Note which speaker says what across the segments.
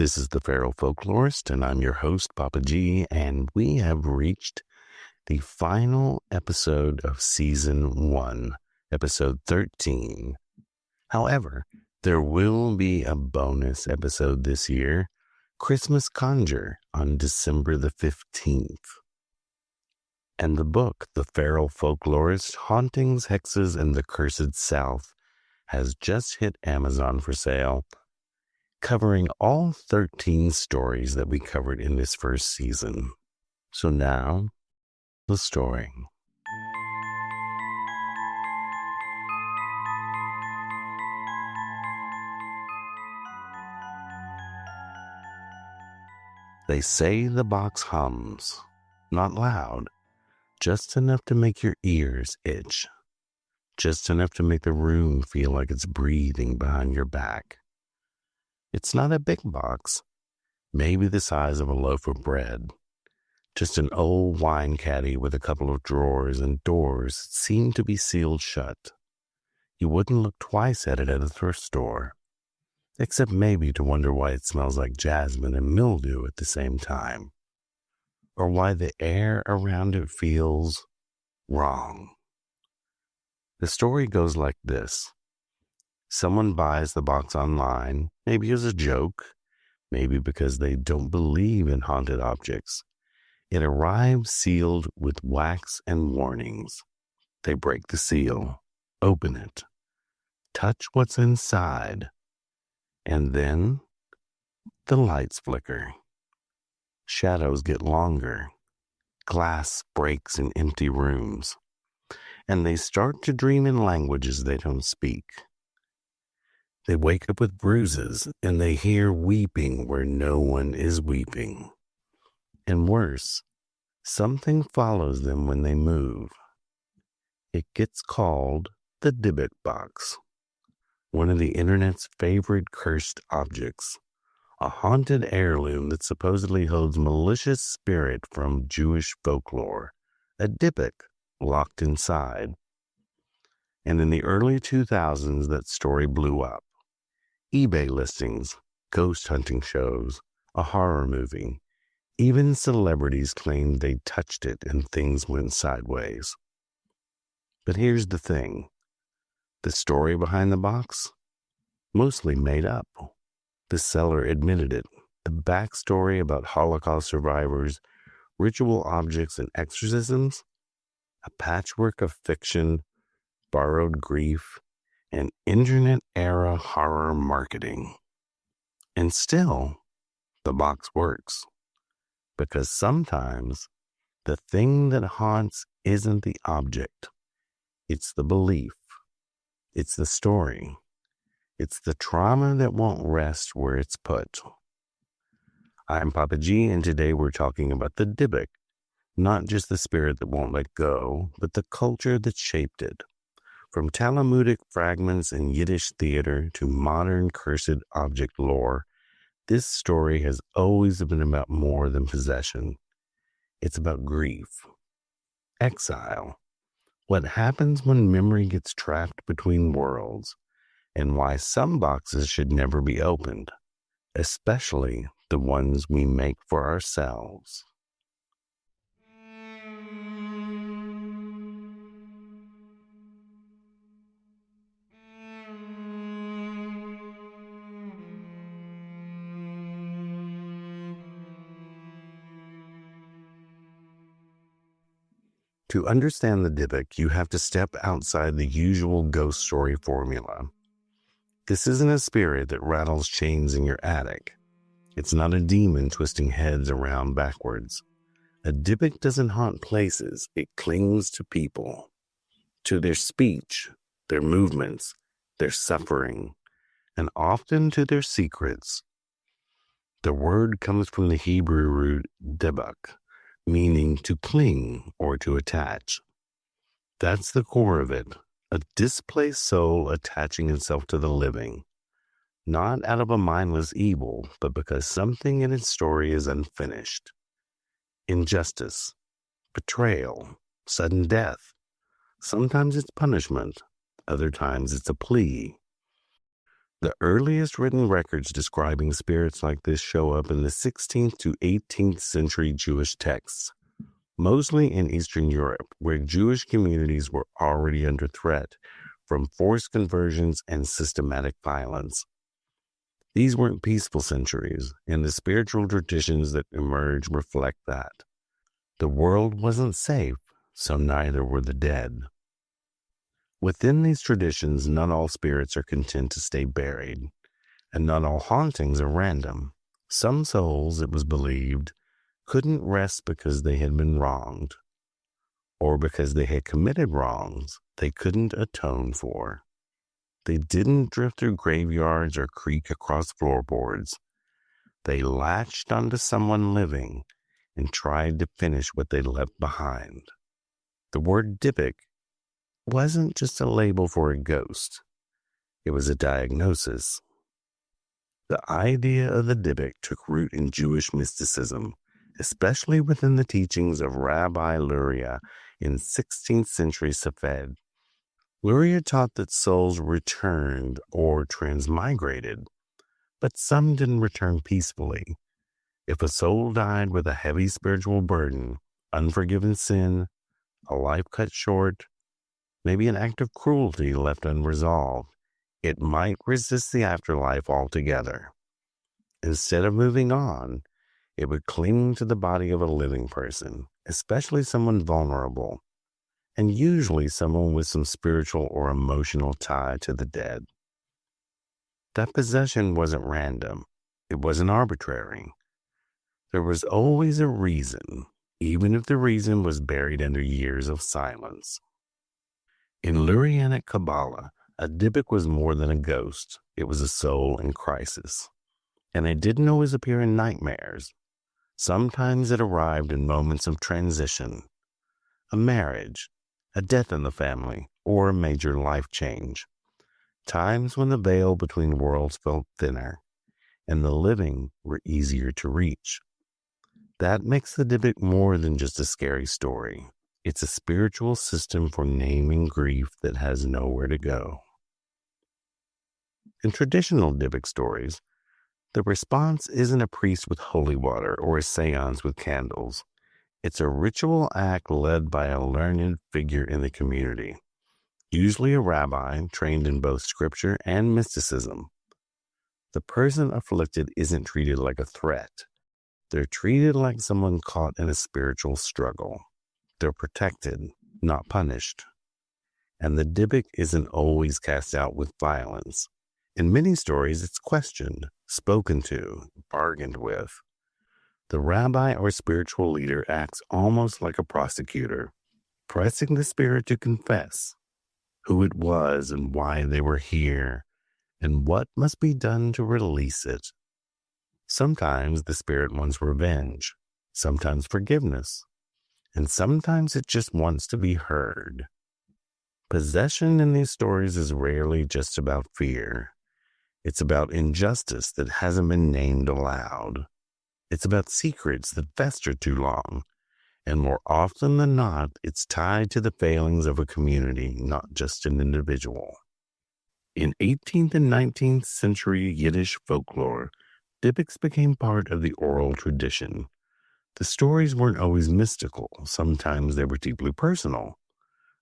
Speaker 1: This is the Feral Folklorist, and I'm your host, Papa G, and we have reached the final episode of Season 1, Episode 13. However, there will be a bonus episode this year, Christmas Conjure, on December the 15th. And the book, The Feral Folklorist, Hauntings, Hexes, and the Cursed South, has just hit Amazon for sale, covering all 13 stories that we covered in this first season. So now, the story. They say the box hums, not loud, just enough to make your ears itch, just enough to make the room feel like it's breathing behind your back. It's not a big box, maybe the size of a loaf of bread, just an old wine caddy with a couple of drawers and doors that seem to be sealed shut. You wouldn't look twice at it at a thrift store, except maybe to wonder why it smells like jasmine and mildew at the same time, or why the air around it feels wrong. The story goes like this. Someone buys the box online, maybe as a joke, maybe because they don't believe in haunted objects. It arrives sealed with wax and warnings. They break the seal, open it, touch what's inside, and then the lights flicker. Shadows get longer. Glass breaks in empty rooms, and they start to dream in languages they don't speak. They wake up with bruises, and they hear weeping where no one is weeping. And worse, something follows them when they move. It gets called the Dybbuk Box, one of the internet's favorite cursed objects, a haunted heirloom that supposedly holds malicious spirit from Jewish folklore, a Dybbuk locked inside. And in the early 2000s, that story blew up. eBay listings, ghost hunting shows, a horror movie. Even celebrities claimed they touched it and things went sideways. But here's the thing. The story behind the box? Mostly made up. The seller admitted it. The backstory about Holocaust survivors, ritual objects, and exorcisms? A patchwork of fiction, borrowed grief, and internet-era horror marketing. And still, the box works. Because sometimes the thing that haunts isn't the object. It's the belief. It's the story. It's the trauma that won't rest where it's put. I'm Papa G, and today we're talking about the Dybbuk. Not just the spirit that won't let go, but the culture that shaped it. From Talmudic fragments in Yiddish theater to modern cursed object lore, this story has always been about more than possession. It's about grief, exile, what happens when memory gets trapped between worlds, and why some boxes should never be opened, especially the ones we make for ourselves. To understand the Dybbuk, you have to step outside the usual ghost story formula. This isn't a spirit that rattles chains in your attic. It's not a demon twisting heads around backwards. A Dybbuk doesn't haunt places. It clings to people, to their speech, their movements, their suffering, and often to their secrets. The word comes from the Hebrew root dybbuk, meaning to cling or to attach. That's the core of it, a displaced soul attaching itself to the living, not out of a mindless evil, but because something in its story is unfinished. Injustice, betrayal, sudden death. Sometimes it's punishment, other times it's a plea. The earliest written records describing spirits like this show up in the 16th to 18th century Jewish texts, mostly in Eastern Europe, where Jewish communities were already under threat from forced conversions and systematic violence. These weren't peaceful centuries, and the spiritual traditions that emerge reflect that. The world wasn't safe, so neither were the dead. Within these traditions, not all spirits are content to stay buried, and not all hauntings are random. Some souls, it was believed, couldn't rest because they had been wronged, or because they had committed wrongs they couldn't atone for. They didn't drift through graveyards or creak across floorboards. They latched onto someone living and tried to finish what they left behind. The word Dybbuk wasn't just a label for a ghost. It was a diagnosis. The idea of the Dybbuk took root in Jewish mysticism, especially within the teachings of Rabbi Luria in 16th century Safed. Luria taught that souls returned or transmigrated, but some didn't return peacefully. If a soul died with a heavy spiritual burden, unforgiven sin, a life cut short, maybe an act of cruelty left unresolved, it might resist the afterlife altogether. Instead of moving on, it would cling to the body of a living person, especially someone vulnerable, and usually someone with some spiritual or emotional tie to the dead. That possession wasn't random. It wasn't arbitrary. There was always a reason, even if the reason was buried under years of silence. In Lurianic Kabbalah, a Dybbuk was more than a ghost. It was a soul in crisis. And it didn't always appear in nightmares. Sometimes it arrived in moments of transition, a marriage, a death in the family, or a major life change. Times when the veil between worlds felt thinner, and the living were easier to reach. That makes the Dybbuk more than just a scary story. It's a spiritual system for naming grief that has nowhere to go. In traditional Dybbuk stories, the response isn't a priest with holy water or a seance with candles. It's a ritual act led by a learned figure in the community, usually a rabbi trained in both scripture and mysticism. The person afflicted isn't treated like a threat. They're treated like someone caught in a spiritual struggle. They're protected, not punished. And the Dybbuk isn't always cast out with violence. In many stories, it's questioned, spoken to, bargained with. The rabbi or spiritual leader acts almost like a prosecutor, pressing the spirit to confess who it was and why they were here and what must be done to release it. Sometimes the spirit wants revenge, sometimes forgiveness, and sometimes it just wants to be heard. Possession in these stories is rarely just about fear. It's about injustice that hasn't been named aloud. It's about secrets that fester too long. And more often than not, it's tied to the failings of a community, not just an individual. In 18th and 19th century Yiddish folklore, Dybbuks became part of the oral tradition. The stories weren't always mystical. Sometimes they were deeply personal.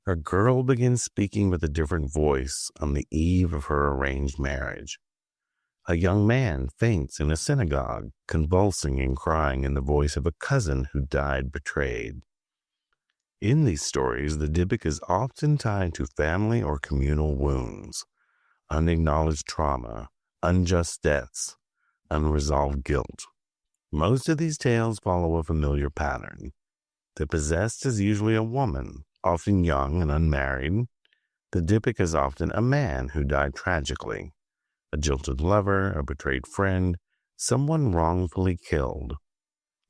Speaker 1: A girl begins speaking with a different voice on the eve of her arranged marriage. A young man faints in a synagogue, convulsing and crying in the voice of a cousin who died betrayed. In these stories, the Dybbuk is often tied to family or communal wounds, unacknowledged trauma, unjust deaths, unresolved guilt. Most of these tales follow a familiar pattern. The possessed is usually a woman, often young and unmarried. The Dybbuk is often a man who died tragically. A jilted lover, a betrayed friend, someone wrongfully killed.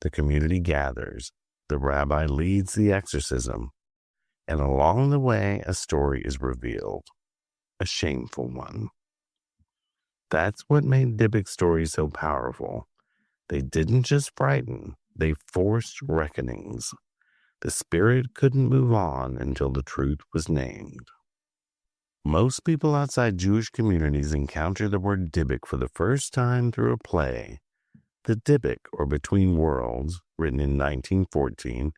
Speaker 1: The community gathers. The rabbi leads the exorcism. And along the way, a story is revealed. A shameful one. That's what made Dybbuk stories so powerful. They didn't just frighten, they forced reckonings. The spirit couldn't move on until the truth was named. Most people outside Jewish communities encounter the word Dybbuk for the first time through a play, The Dybbuk, or Between Worlds, written in 1914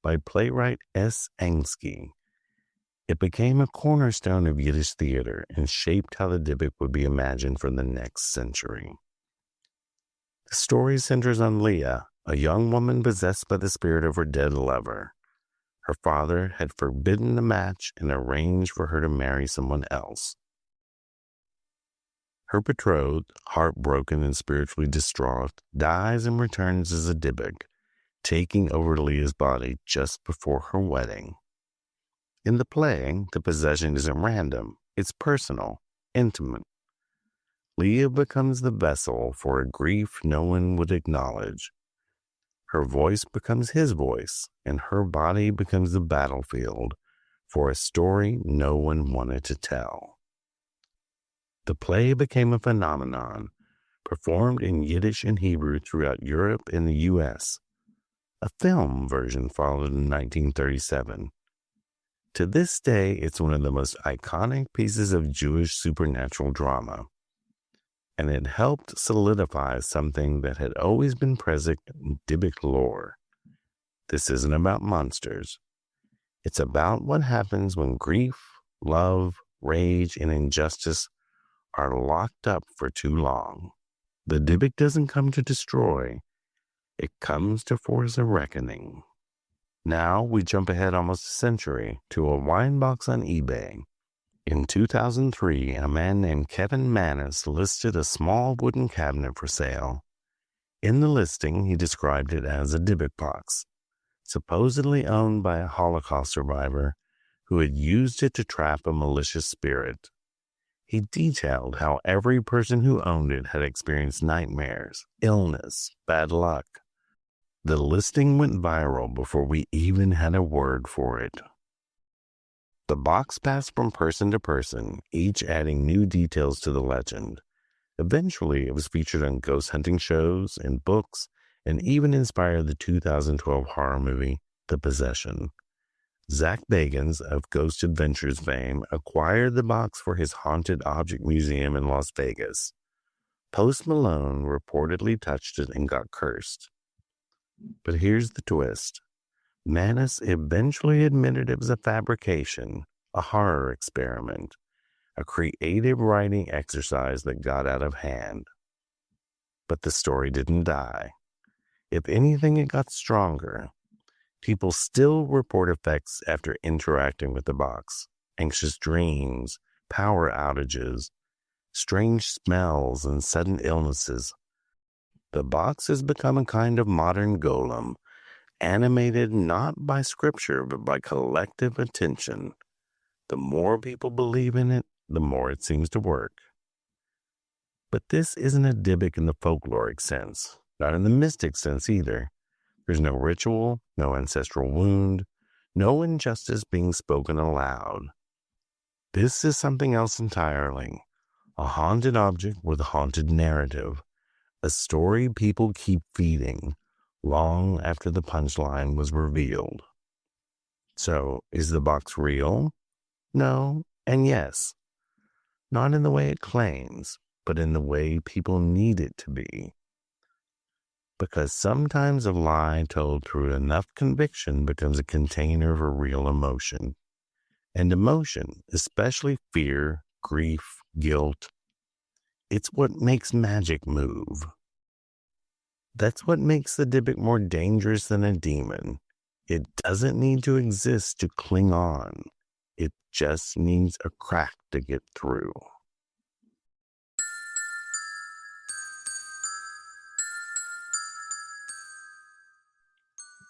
Speaker 1: by playwright S. Ansky. It became a cornerstone of Yiddish theater and shaped how the Dybbuk would be imagined for the next century. The story centers on Leah, a young woman possessed by the spirit of her dead lover. Her father had forbidden the match and arranged for her to marry someone else. Her betrothed, heartbroken and spiritually distraught, dies and returns as a Dybbuk, taking over Leah's body just before her wedding. In the play, the possession isn't random, it's personal, intimate. Leah becomes the vessel for a grief no one would acknowledge. Her voice becomes his voice, and her body becomes the battlefield for a story no one wanted to tell. The play became a phenomenon, performed in Yiddish and Hebrew throughout Europe and the U.S. A film version followed in 1937. To this day, it's one of the most iconic pieces of Jewish supernatural drama, and it helped solidify something that had always been present in Dybbuk lore. This isn't about monsters. It's about what happens when grief, love, rage, and injustice are locked up for too long. The Dybbuk doesn't come to destroy. It comes to force a reckoning. Now we jump ahead almost a century to a wine box on eBay. In 2003, a man named Kevin Manis listed a small wooden cabinet for sale. In the listing, he described it as a Dybbuk box, supposedly owned by a Holocaust survivor who had used it to trap a malicious spirit. He detailed how every person who owned it had experienced nightmares, illness, bad luck. The listing went viral before we even had a word for it. The box passed from person to person, each adding new details to the legend. Eventually, it was featured on ghost hunting shows and books, and even inspired the 2012 horror movie, The Possession. Zach Bagans of Ghost Adventures fame acquired the box for his haunted object museum in Las Vegas. Post Malone reportedly touched it and got cursed. But here's the twist. Manis eventually admitted it was a fabrication, a horror experiment, a creative writing exercise that got out of hand. But the story didn't die. If anything, it got stronger. People still report effects after interacting with the box. Anxious dreams, power outages, strange smells, and sudden illnesses. The box has become a kind of modern golem, animated not by scripture, but by collective attention. The more people believe in it, the more it seems to work. But this isn't a Dybbuk in the folkloric sense, not in the mystic sense either. There's no ritual, no ancestral wound, no injustice being spoken aloud. This is something else entirely. A haunted object with a haunted narrative. A story people keep feeding long after the punchline was revealed. So, is the box real? No, and yes. Not in the way it claims, but in the way people need it to be. Because sometimes a lie told through enough conviction becomes a container for real emotion. And emotion, especially fear, grief, guilt, it's what makes magic move. That's what makes the Dybbuk more dangerous than a demon. It doesn't need to exist to cling on. It just needs a crack to get through.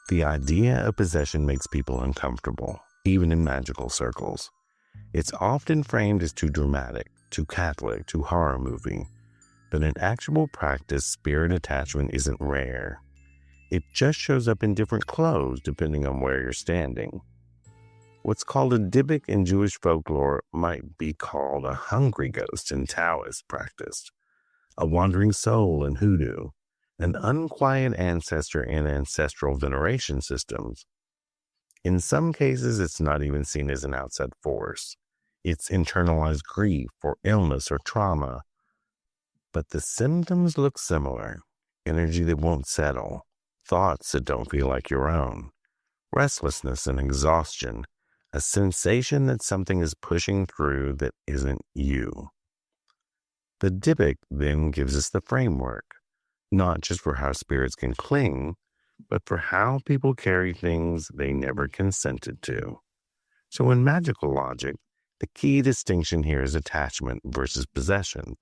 Speaker 1: The idea of possession makes people uncomfortable, even in magical circles. It's often framed as too dramatic, too Catholic, too horror movie. But in actual practice, spirit attachment isn't rare. It just shows up in different clothes depending on where you're standing. What's called a Dybbuk in Jewish folklore might be called a hungry ghost in Taoist practice, a wandering soul in hoodoo, an unquiet ancestor in ancestral veneration systems. In some cases, it's not even seen as an outside force. It's internalized grief or illness or trauma. But the symptoms look similar. Energy that won't settle, thoughts that don't feel like your own, restlessness and exhaustion, a sensation that something is pushing through that isn't you. The Dybbuk then gives us the framework, not just for how spirits can cling, but for how people carry things they never consented to. So in magical logic, the key distinction here is attachment versus possession.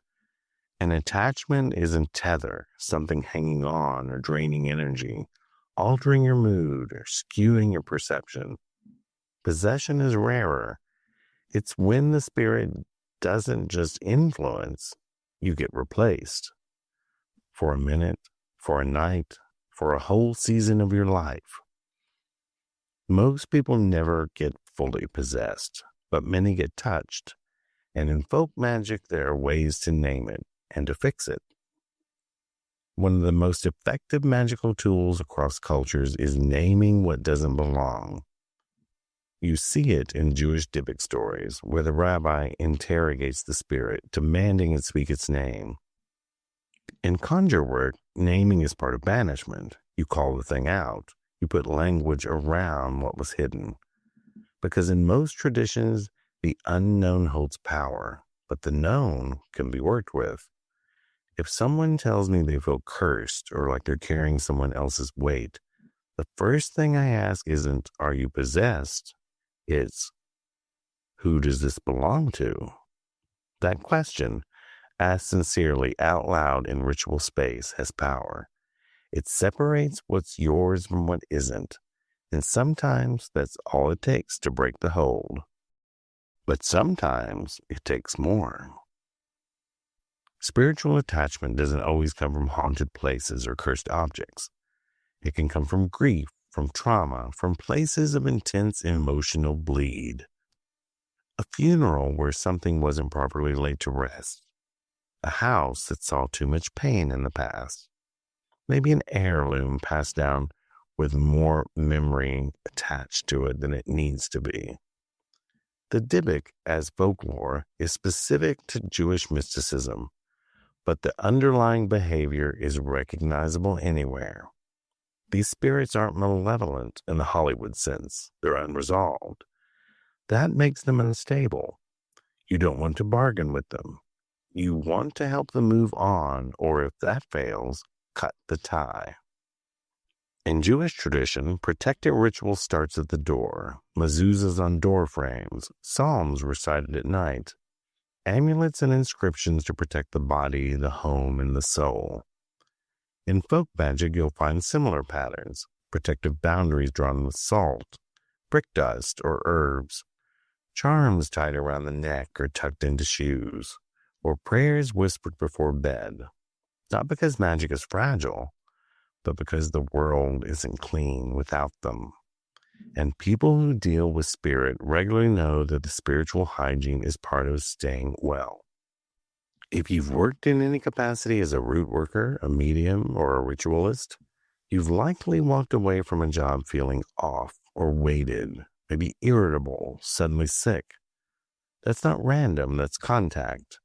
Speaker 1: An attachment is a tether, something hanging on or draining energy, altering your mood or skewing your perception. Possession is rarer. It's when the spirit doesn't just influence, you get replaced. For a minute, for a night, for a whole season of your life. Most people never get fully possessed, but many get touched. And in folk magic, there are ways to name it and to fix it. One of the most effective magical tools across cultures is naming what doesn't belong. You see it in Jewish Dybbuk stories, where the rabbi interrogates the spirit, demanding it speak its name. In conjure work, naming is part of banishment. You call the thing out. You put language around what was hidden. Because in most traditions, the unknown holds power, but the known can be worked with. If someone tells me they feel cursed or like they're carrying someone else's weight, the first thing I ask isn't, are you possessed? It's, who does this belong to? That question, asked sincerely out loud in ritual space, has power. It separates what's yours from what isn't, and sometimes that's all it takes to break the hold. But sometimes it takes more. Spiritual attachment doesn't always come from haunted places or cursed objects. It can come from grief, from trauma, from places of intense emotional bleed. A funeral where something wasn't properly laid to rest. A house that saw too much pain in the past. Maybe an heirloom passed down with more memory attached to it than it needs to be. The Dybbuk, as folklore, is specific to Jewish mysticism, but the underlying behavior is recognizable anywhere. These spirits aren't malevolent in the Hollywood sense. They're unresolved. That makes them unstable. You don't want to bargain with them. You want to help them move on, or if that fails, cut the tie. In Jewish tradition, protective ritual starts at the door, mezuzahs on door frames, psalms recited at night, amulets and inscriptions to protect the body, the home, and the soul. In folk magic, you'll find similar patterns, protective boundaries drawn with salt, brick dust, or herbs, charms tied around the neck or tucked into shoes, or prayers whispered before bed. Not because magic is fragile, but because the world isn't clean without them. And people who deal with spirit regularly know that the spiritual hygiene is part of staying well. If you've worked in any capacity as a root worker, a medium, or a ritualist, you've likely walked away from a job feeling off or weighted, maybe irritable, suddenly sick. That's not random, that's contact.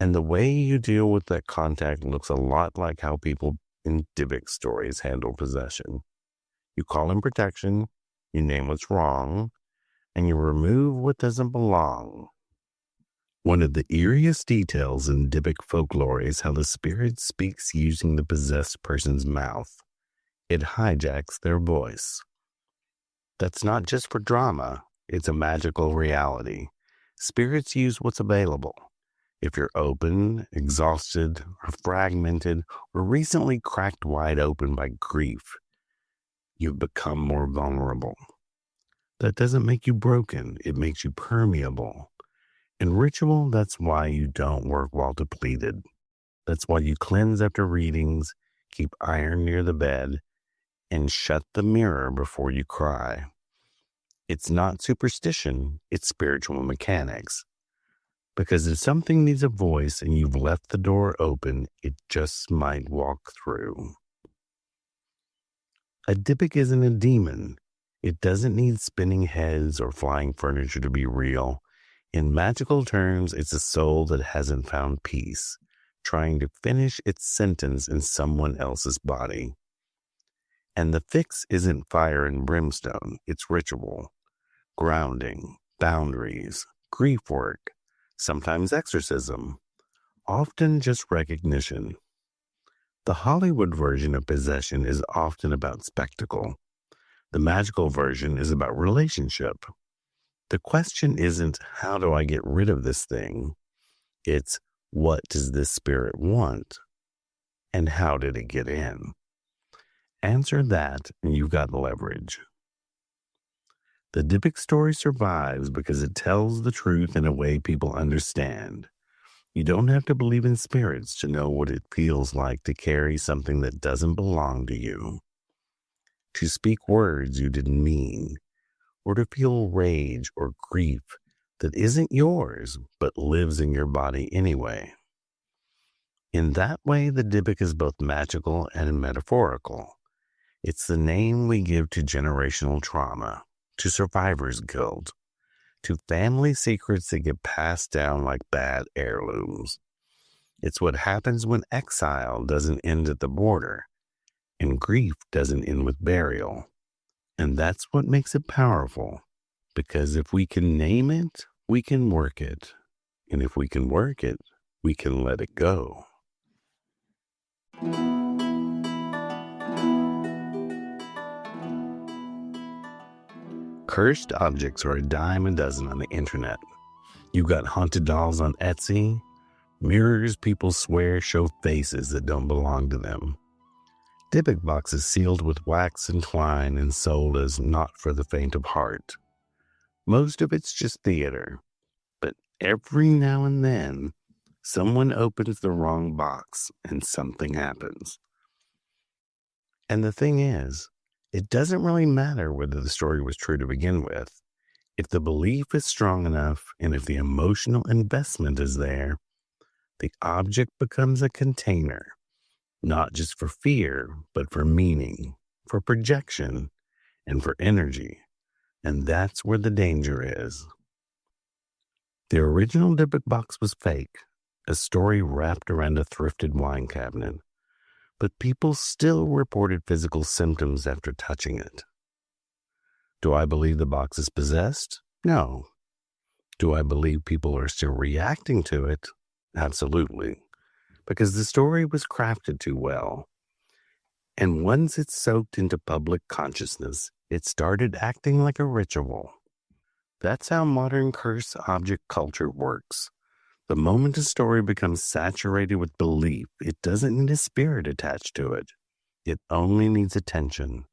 Speaker 1: And the way you deal with that contact looks a lot like how people in Dybbuk stories handle possession. You call in protection, you name what's wrong, and you remove what doesn't belong. One of the eeriest details in Dybbuk folklore is how the spirit speaks using the possessed person's mouth. It hijacks their voice. That's not just for drama, it's a magical reality. Spirits use what's available. If you're open, exhausted, or fragmented, or recently cracked wide open by grief, you've become more vulnerable. That doesn't make you broken, it makes you permeable. In ritual, that's why you don't work while depleted. That's why you cleanse after readings, keep iron near the bed, and shut the mirror before you cry. It's not superstition, it's spiritual mechanics. Because if something needs a voice and you've left the door open, it just might walk through. A Dybbuk isn't a demon. It doesn't need spinning heads or flying furniture to be real. In magical terms, it's a soul that hasn't found peace, trying to finish its sentence in someone else's body. And the fix isn't fire and brimstone, it's ritual, grounding, boundaries, grief work, sometimes exorcism, often just recognition. The Hollywood version of possession is often about spectacle. The magical version is about relationship. The question isn't, how do I get rid of this thing? It's, what does this spirit want? And how did it get in? Answer that, and you've got leverage. The Dybbuk story survives because it tells the truth in a way people understand. You don't have to believe in spirits to know what it feels like to carry something that doesn't belong to you, to speak words you didn't mean, or to feel rage or grief that isn't yours but lives in your body anyway. In that way, the Dybbuk is both magical and metaphorical. It's the name we give to generational trauma, to survivor's guilt, to family secrets that get passed down like bad heirlooms. It's what happens when exile doesn't end at the border, and grief doesn't end with burial. And that's what makes it powerful, because if we can name it, we can work it. And if we can work it, we can let it go. Cursed objects are a dime a dozen on the internet. You've got haunted dolls on Etsy, mirrors people swear show faces that don't belong to them. Dybbuk boxes sealed with wax and twine and sold as not for the faint of heart. Most of it's just theater, but every now and then, someone opens the wrong box and something happens. And the thing is, it doesn't really matter whether the story was true to begin with. If the belief is strong enough and if the emotional investment is there, the object becomes a container, not just for fear, but for meaning, for projection, and for energy. And that's where the danger is. The original Dybbuk box was fake, a story wrapped around a thrifted wine cabinet. But people still reported physical symptoms after touching it. Do I believe the box is possessed? No. Do I believe people are still reacting to it? Absolutely. Because the story was crafted too well. And once it soaked into public consciousness, it started acting like a ritual. That's how modern cursed object culture works. The moment a story becomes saturated with belief, it doesn't need a spirit attached to it. It only needs attention.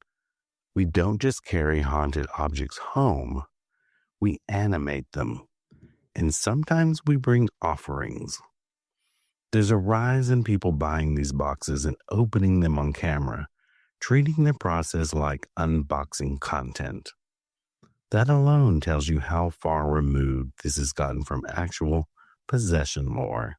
Speaker 1: We don't just carry haunted objects home. We animate them. And sometimes we bring offerings. There's a rise in people buying these boxes and opening them on camera, treating the process like unboxing content. That alone tells you how far removed this has gotten from actual possession lore.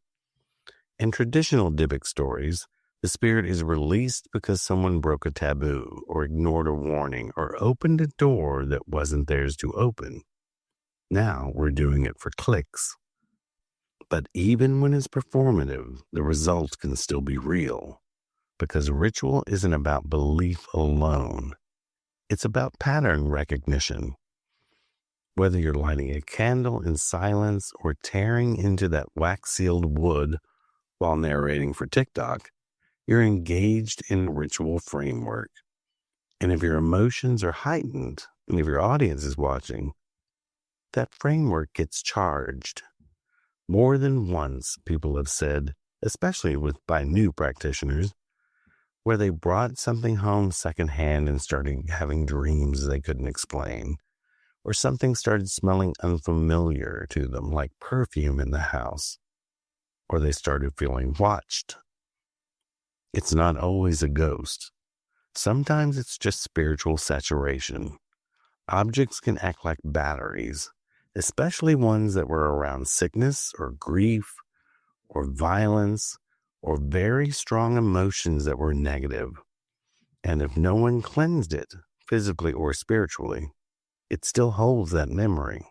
Speaker 1: In traditional Dybbuk stories, the spirit is released because someone broke a taboo or ignored a warning or opened a door that wasn't theirs to open. Now we're doing it for clicks. But even when it's performative, the results can still be real, because ritual isn't about belief alone. It's about pattern recognition. Whether you're lighting a candle in silence or tearing into that wax-sealed wood while narrating for TikTok, you're engaged in a ritual framework. And if your emotions are heightened, and if your audience is watching, that framework gets charged. More than once, people have said, especially by new practitioners, where they brought something home secondhand and started having dreams they couldn't explain, or something started smelling unfamiliar to them, like perfume in the house, or they started feeling watched. It's not always a ghost. Sometimes it's just spiritual saturation. Objects can act like batteries, especially ones that were around sickness or grief or violence or very strong emotions that were negative. And if no one cleansed it, physically or spiritually, it still holds that memory.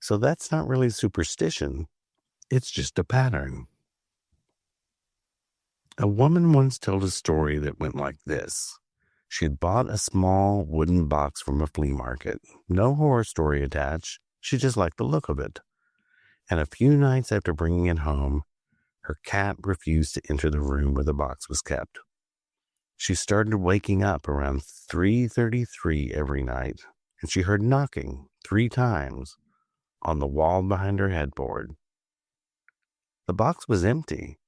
Speaker 1: So that's not really superstition. It's just a pattern. A woman once told a story that went like this. She had bought a small wooden box from a flea market. No horror story attached. She just liked the look of it. And a few nights after bringing it home, her cat refused to enter the room where the box was kept. She started waking up around 3:33 every night, and she heard knocking 3 times on the wall behind her headboard. The box was empty.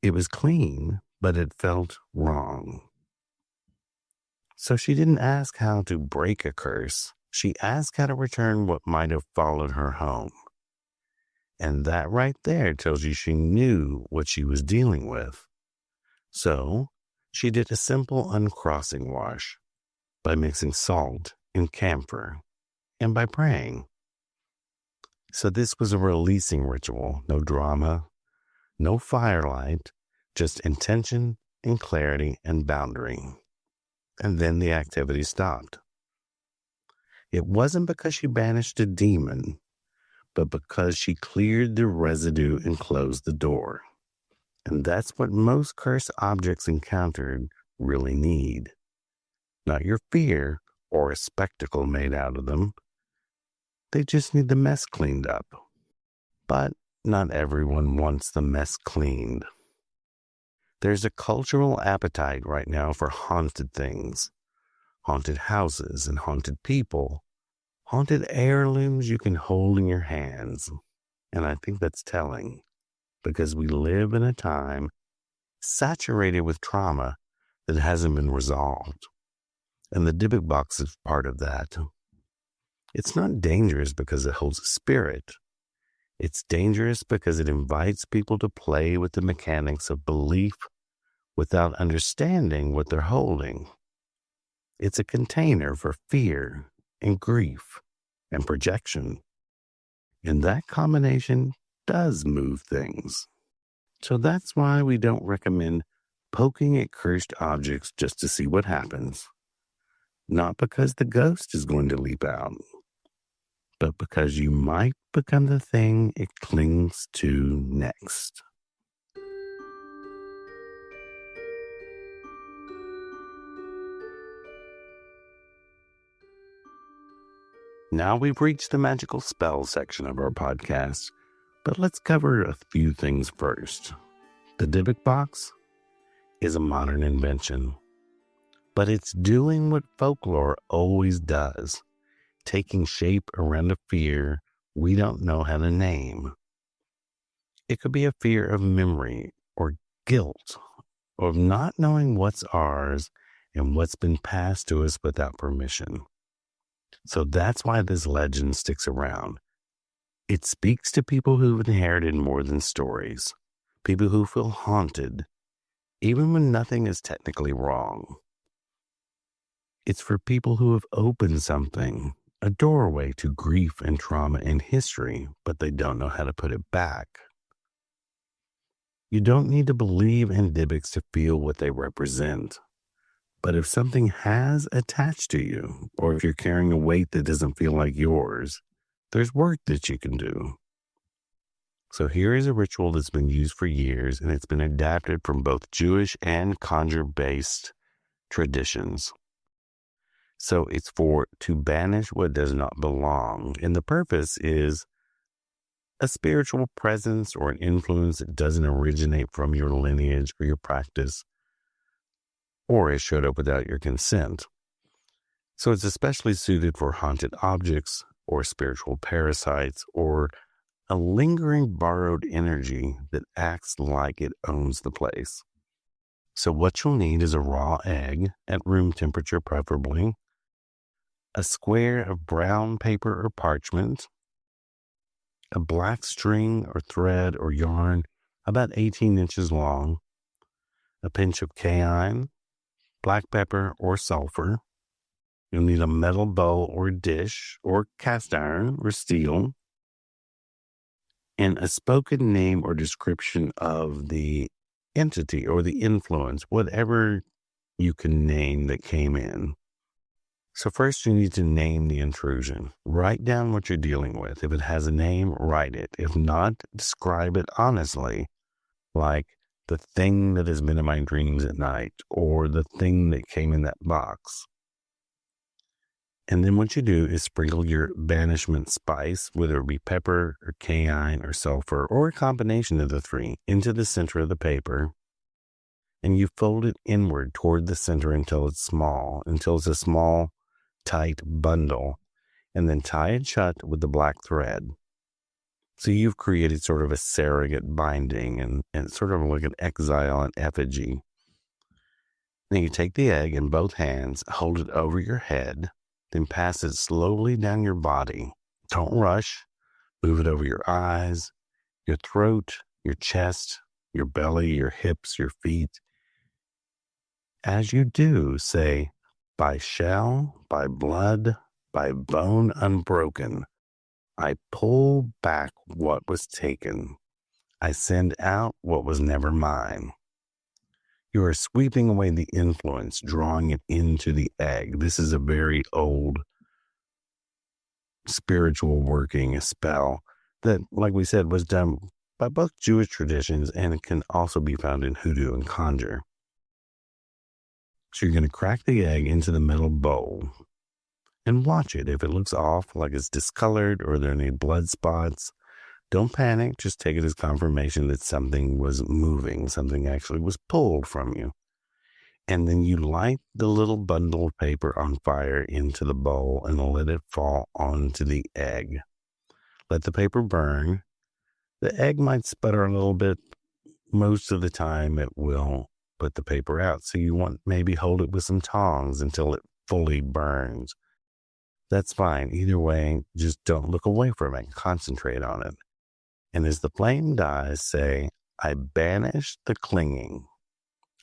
Speaker 1: It was clean, but it felt wrong. So she didn't ask how to break a curse. She asked how to return what might have followed her home. And that right there tells you she knew what she was dealing with. So she did a simple uncrossing wash by mixing salt and camphor and by praying. So this was a releasing ritual, no drama, no firelight, just intention and clarity and boundary. And then the activity stopped. It wasn't because she banished a demon, but because she cleared the residue and closed the door. And that's what most cursed objects encountered really need. Not your fear or a spectacle made out of them. They just need the mess cleaned up. But not everyone wants the mess cleaned. There's a cultural appetite right now for haunted things, haunted houses and haunted people, haunted heirlooms you can hold in your hands. And I think that's telling, because we live in a time saturated with trauma that hasn't been resolved. And the Dybbuk Box is part of that. It's not dangerous because it holds a spirit. It's dangerous because it invites people to play with the mechanics of belief without understanding what they're holding. It's a container for fear and grief and projection. And that combination does move things. So that's why we don't recommend poking at cursed objects just to see what happens. Not because the ghost is going to leap out, but because you might become the thing it clings to next. Now we've reached the magical spell section of our podcast, but let's cover a few things first. The Dybbuk Box is a modern invention, but it's doing what folklore always does, taking shape around a fear we don't know how to name. It could be a fear of memory or guilt, or of not knowing what's ours and what's been passed to us without permission. So that's why this legend sticks around. It speaks to people who've inherited more than stories, people who feel haunted, even when nothing is technically wrong. It's for people who have opened something, a doorway to grief and trauma in history, but they don't know how to put it back. You don't need to believe in Dybbuks to feel what they represent. But if something has attached to you, or if you're carrying a weight that doesn't feel like yours, there's work that you can do. So here is a ritual that's been used for years, and it's been adapted from both Jewish and conjure-based traditions. So it's to banish what does not belong. And the purpose is a spiritual presence or an influence that doesn't originate from your lineage or your practice, or it showed up without your consent. So it's especially suited for haunted objects or spiritual parasites or a lingering borrowed energy that acts like it owns the place. So what you'll need is a raw egg, at room temperature preferably, a square of brown paper or parchment, a black string or thread or yarn about 18 inches long, a pinch of cayenne, black pepper or sulfur. You'll need a metal bowl or dish or cast iron or steel, and a spoken name or description of the entity or the influence, whatever you can name that came in. So first you need to name the intrusion. Write down what you're dealing with. If it has a name, write it. If not, describe it honestly, like the thing that has been in my dreams at night or the thing that came in that box. And then what you do is sprinkle your banishment spice, whether it be pepper or cayenne or sulfur or a combination of the three, into the center of the paper. And you fold it inward toward the center until it's a small, tight bundle, and then tie it shut with the black thread. So you've created sort of a surrogate binding and sort of like an exile and effigy. Then you take the egg in both hands, hold it over your head, then pass it slowly down your body. Don't rush. Move it over your eyes, your throat, your chest, your belly, your hips, your feet. As you do, say, by shell, by blood, by bone unbroken, I pull back what was taken. I send out what was never mine. You are sweeping away the influence, drawing it into the egg. This is a very old spiritual working spell that, like we said, was done by both Jewish traditions and it can also be found in hoodoo and conjure. So you're going to crack the egg into the metal bowl and watch it. If it looks off, like it's discolored or there are any blood spots, don't panic. Just take it as confirmation that something was moving, something actually was pulled from you. And then you light the little bundle of paper on fire into the bowl and let it fall onto the egg. Let the paper burn. The egg might sputter a little bit. Most of the time it will put the paper out. So you want maybe hold it with some tongs until it fully burns. That's fine. Either way, just don't look away from it. Concentrate on it. And as the flame dies, say, I banish the clinging.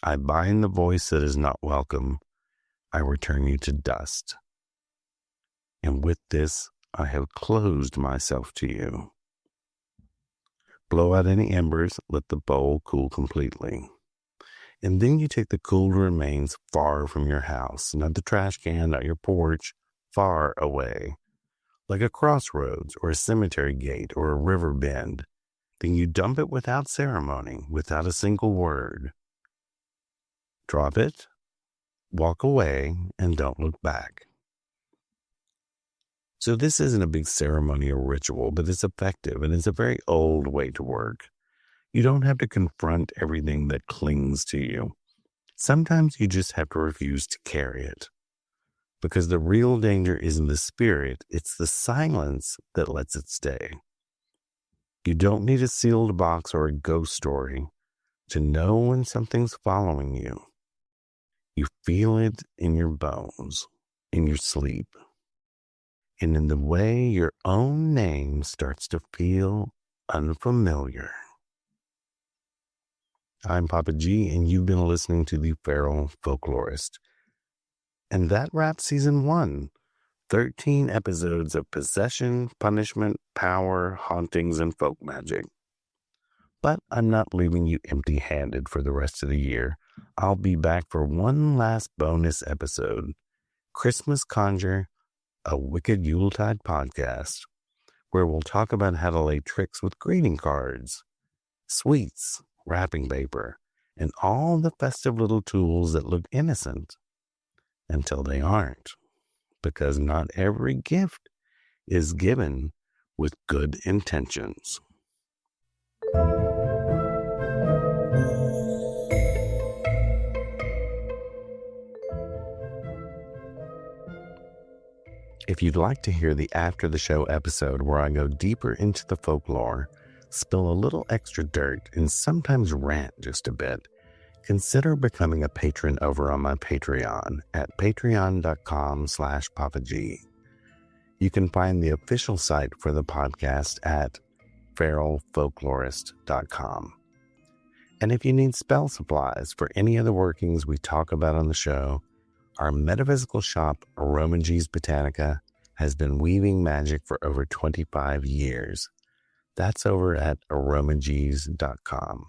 Speaker 1: I bind the voice that is not welcome. I return you to dust. And with this, I have closed myself to you. Blow out any embers. Let the bowl cool completely. And then you take the cooled remains far from your house, not the trash can, not your porch, far away, like a crossroads or a cemetery gate or a river bend. Then you dump it without ceremony, without a single word. Drop it, walk away, and don't look back. So this isn't a big ceremony or ritual, but it's effective, and it's a very old way to work. You don't have to confront everything that clings to you. Sometimes you just have to refuse to carry it. Because the real danger isn't the spirit, it's the silence that lets it stay. You don't need a sealed box or a ghost story to know when something's following you. You feel it in your bones, in your sleep, and in the way your own name starts to feel unfamiliar. I'm Papa G, and you've been listening to The Feral Folklorist. And that wraps season 1. 13 episodes of possession, punishment, power, hauntings, and folk magic. But I'm not leaving you empty-handed for the rest of the year. I'll be back for one last bonus episode, Christmas Conjure, a Wicked Yuletide podcast, where we'll talk about how to lay tricks with greeting cards, sweets, wrapping paper, and all the festive little tools that look innocent until they aren't, because not every gift is given with good intentions. If you'd like to hear the After the Show episode where I go deeper into the folklore, spill a little extra dirt, and sometimes rant just a bit, consider becoming a patron over on my Patreon at patreon.com/PapaG. You can find the official site for the podcast at feralfolklorist.com. And if you need spell supplies for any of the workings we talk about on the show, our metaphysical shop, Aromagees Botanica, has been weaving magic for over 25 years. That's over at aromagees.com.